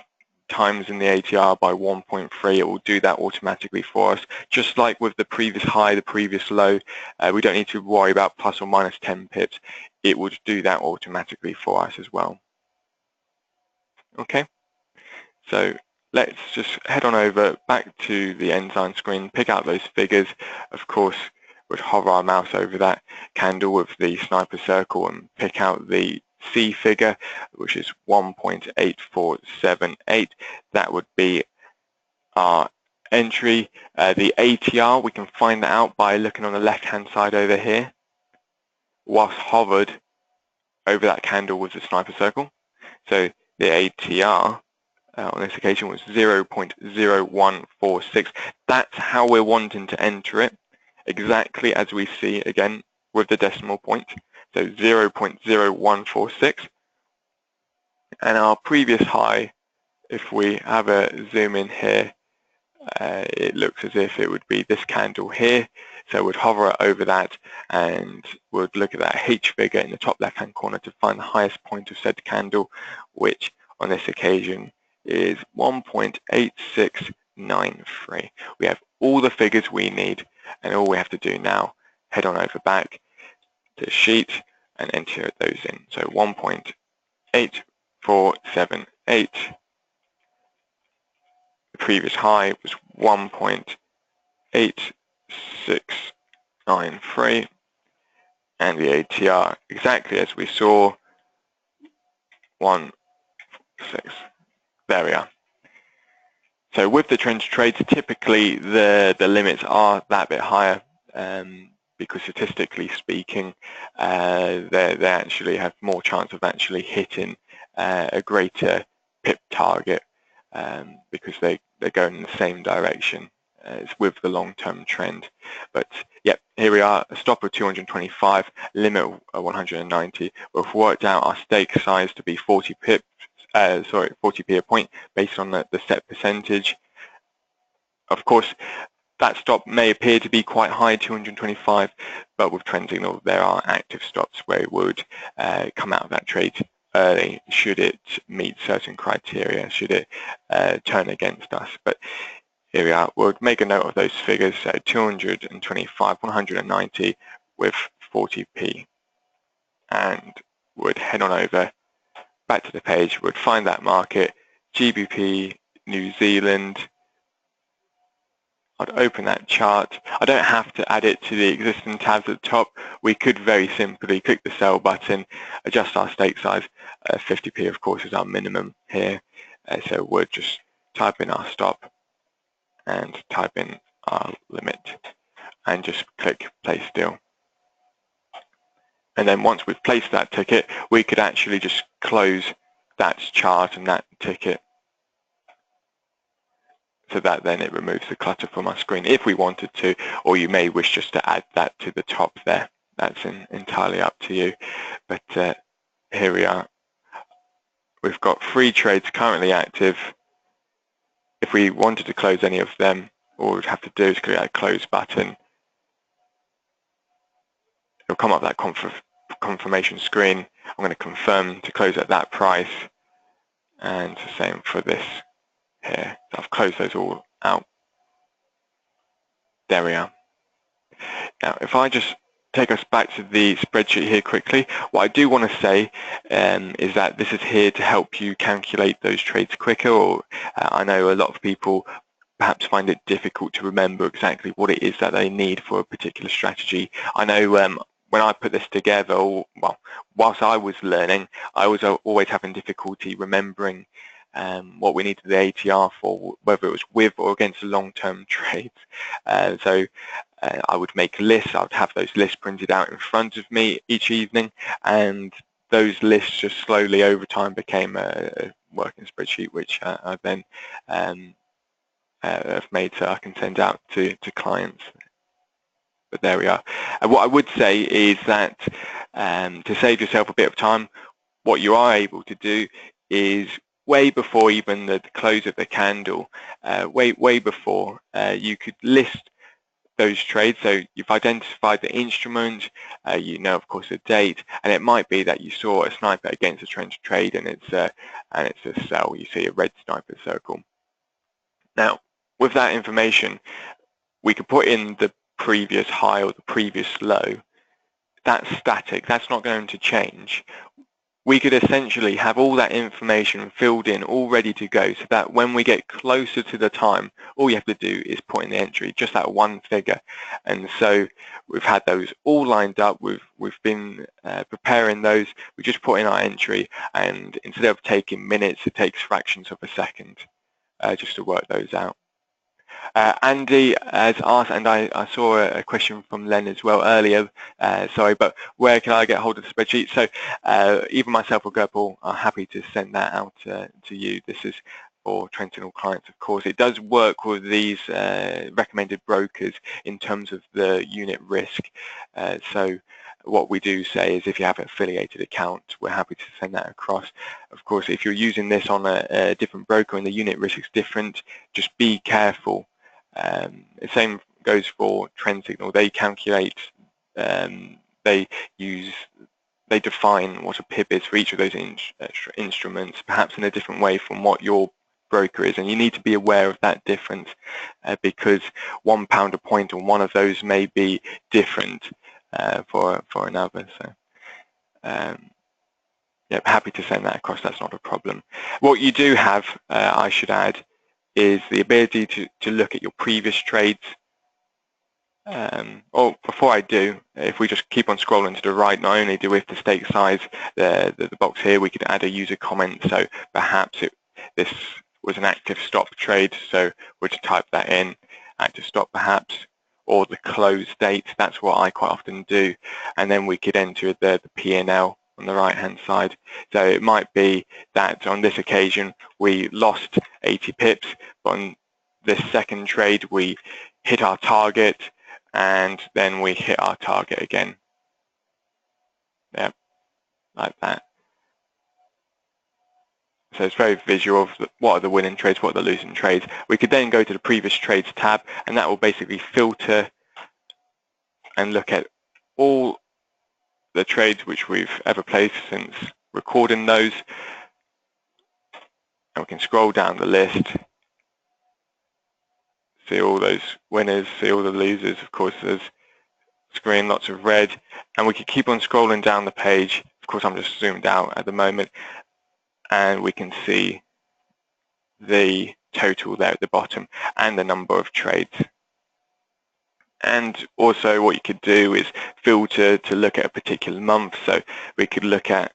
times in the ATR by 1.3. It will do that automatically for us. Just like with the previous high, the previous low, we don't need to worry about plus or minus 10 pips. It would do that automatically for us as well. Okay, so let's just head on over back to the Ensign screen, pick out those figures. Of course, would hover our mouse over that candle with the sniper circle and pick out the C figure, which is 1.8478. That would be our entry. The ATR, we can find that out by looking on the left-hand side over here, whilst hovered over that candle with the sniper circle. So the ATR on this occasion was 0.0146. That's how we're wanting to enter it, exactly as we see again with the decimal point. So 0.0146. And our previous high, if we have a zoom in here, it looks as if it would be this candle here. So we'd hover over that and we'd look at that H figure in the top left-hand corner to find the highest point of said candle, which on this occasion is 1.8693. We have all the figures we need, and all we have to do now, head on over back to the sheet and enter those in. So 1.8478. The previous high was 1.8693, and the ATR, exactly as we saw, 1.6. There we are. So with the trend trades, typically the limits are that bit higher because statistically speaking, they actually have more chance of actually hitting a greater pip target because they're going in the same direction as with the long-term trend. But yep, here we are, a stop of 225, limit of 190. We've worked out our stake size to be 40 pips. 40p a point based on the set percentage. Of course, that stop may appear to be quite high, 225, but with Trendsignal there are active stops where it would come out of that trade early should it meet certain criteria, should it turn against us. But here we are, we'll make a note of those figures, 225, 190 with 40p, and would head on over back to the page, would find that market, GBP, New Zealand. I'd open that chart. I don't have to add it to the existing tabs at the top. We could very simply click the sell button, adjust our stake size. 50p, of course, is our minimum here. So we'll just type in our stop and type in our limit and just click place deal. And then once we've placed that ticket, we could actually just close that chart and that ticket. So that then it removes the clutter from our screen if we wanted to, or you may wish just to add that to the top there. That's entirely up to you. But here we are. We've got 3 trades currently active. If we wanted to close any of them, all we'd have to do is click that close button. It'll come up that confirmation screen. I'm going to confirm to close at that price, and the same for this here. So I've closed those all out. There we are. Now, if I just take us back to the spreadsheet here quickly, what I do want to say is that this is here to help you calculate those trades quicker. Or I know a lot of people perhaps find it difficult to remember exactly what it is that they need for a particular strategy. I know when I put this together, well, whilst I was learning, I was always having difficulty remembering what we needed the ATR for, whether it was with or against long-term trades. So I would make lists. I would have those lists printed out in front of me each evening, and those lists just slowly over time became a working spreadsheet, which I then have made so I can send out to clients. But there we are. And what I would say is that to save yourself a bit of time, what you are able to do is way before even the close of the candle, way before, you could list those trades. So you've identified the instrument, you know, of course, the date, and it might be that you saw a sniper against a trend trade, and it's a sell. You see a red sniper circle. Now, with that information, we could put in the previous high or the previous low. That's static. That's not going to change. We could essentially have all that information filled in, all ready to go, so that when we get closer to the time, all you have to do is put in the entry, just that one figure. And so we've had those all lined up. We've been preparing those. We just put in our entry, and instead of taking minutes, it takes fractions of a second just to work those out. Andy has asked, and I saw a question from Len as well earlier, sorry, but where can I get hold of the spreadsheet? So either myself or Gerpal are happy to send that out to you. This is for Trendsignal clients, of course. It does work with these recommended brokers in terms of the unit risk. So what we do say is if you have an affiliated account, we're happy to send that across. Of course, if you're using this on a different broker and the unit risk is different, just be careful. The same goes for Trendsignal. They calculate, they define what a pip is for each of those instruments, perhaps in a different way from what your broker is, and you need to be aware of that difference because £1 a point on one of those may be different for another. So yeah, happy to send that across. That's not a problem. What you do have, I should add, is the ability to look at your previous trades. Or before I do, if we just keep on scrolling to the right, not only do we have to stake size the box here, we could add a user comment. So perhaps this was an active stop trade, so we're to type that in, active stop perhaps, or the close date. That's what I quite often do. And then we could enter the P&L on the right hand side. So it might be that on this occasion we lost 80 pips, but on this second trade we hit our target and then we hit our target again. Yeah, like that. So it's very visual of what are the winning trades, what are the losing trades. We could then go to the previous trades tab, and that will basically filter and look at all the trades which we've ever placed since recording those. And we can scroll down the list, see all those winners, see all the losers. Of course, there's screen, lots of red, and we can keep on scrolling down the page. Of course, I'm just zoomed out at the moment, and we can see the total there at the bottom and the number of trades. And also what you could do is filter to look at a particular month. So we could look at,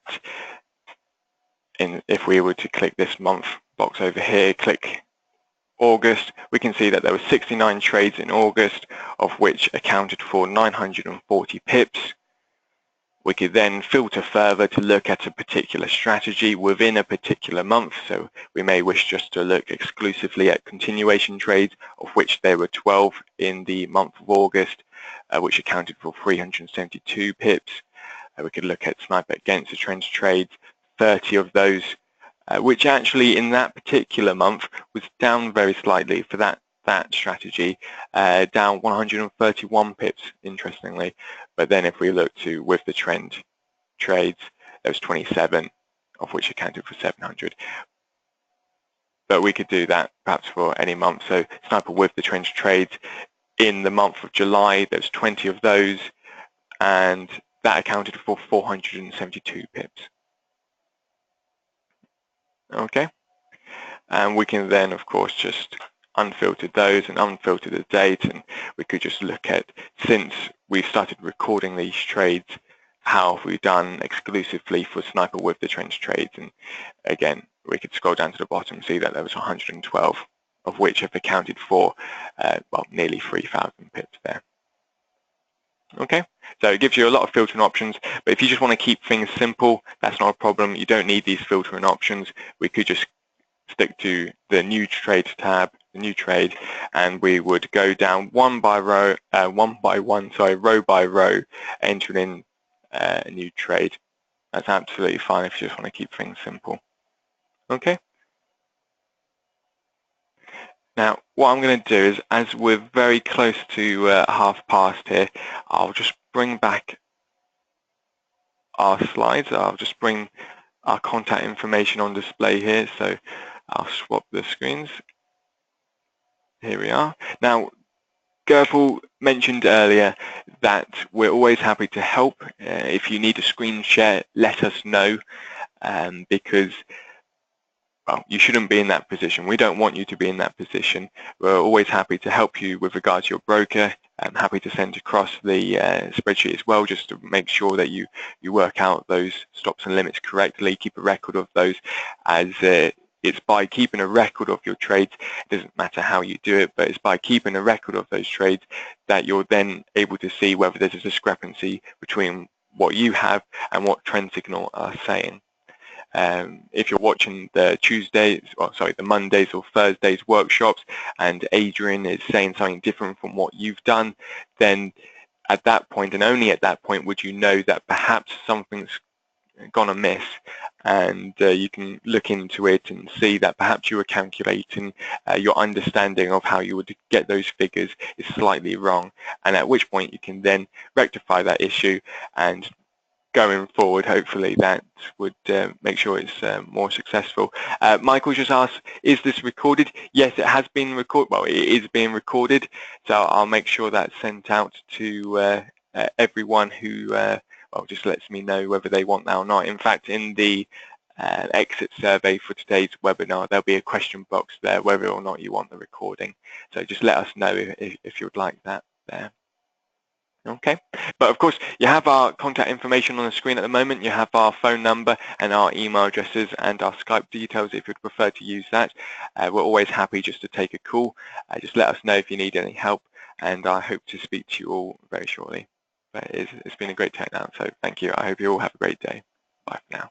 if we were to click this month box over here, click August, we can see that there were 69 trades in August, of which accounted for 940 pips. We could then filter further to look at a particular strategy within a particular month. So we may wish just to look exclusively at continuation trades, of which there were 12 in the month of August, which accounted for 372 pips. We could look at sniper against the trend trades, 30 of those, which actually in that particular month was down very slightly for that strategy, down 131 pips, interestingly. But then if we look to with the trend trades, there was 27, of which accounted for 700. But we could do that perhaps for any month. So sniper with the trend trades, in the month of July, there's 20 of those, and that accounted for 472 pips. Okay. And we can then, of course, just unfiltered those and unfiltered the date, and we could just look at, since we've started recording these trades, how have we done exclusively for Sniper with the trends trades. And again, we could scroll down to the bottom and see that there was 112, of which have accounted for well, nearly 3,000 pips there. Okay, so it gives you a lot of filtering options, but if you just want to keep things simple, that's not a problem. You don't need these filtering options. We could just stick to the new trade tab, the new trade, and we would go down row by row, entering in a new trade. That's absolutely fine if you just want to keep things simple. Okay. Now, what I'm going to do is, as we're very close to half past here, I'll just bring back our slides. I'll just bring our contact information on display here. So I'll swap the screens. Here we are. Now, Gerpel mentioned earlier that we're always happy to help. If you need a screen share, let us know, because well, you shouldn't be in that position. We don't want you to be in that position. We're always happy to help you with regards to your broker. I'm happy to send across the spreadsheet as well, just to make sure that you work out those stops and limits correctly, keep a record of those, as it's by keeping a record of your trades, it doesn't matter how you do it, but it's by keeping a record of those trades that you're then able to see whether there's a discrepancy between what you have and what Trendsignal are saying. If you're watching the the Mondays or Thursdays workshops, and Adrian is saying something different from what you've done, then at that point, and only at that point, would you know that perhaps something's gone amiss, and you can look into it and see that perhaps you were calculating your understanding of how you would get those figures is slightly wrong, and at which point you can then rectify that issue, and going forward, hopefully that would make sure it's more successful. Michael just asked, is this recorded? Yes, it has been recorded. Well, it is being recorded, so I'll make sure that's sent out to everyone who well, just lets me know whether they want that or not. In fact, in the exit survey for today's webinar, there'll be a question box there whether or not you want the recording. So just let us know if you'd like that there. Okay, but of course you have our contact information on the screen at the moment. You have our phone number and our email addresses and our Skype details if you'd prefer to use that. We're always happy just to take a call. Just let us know if you need any help, and I hope to speak to you all very shortly. But it's been a great chat now, so thank you. I hope you all have a great day. Bye for now.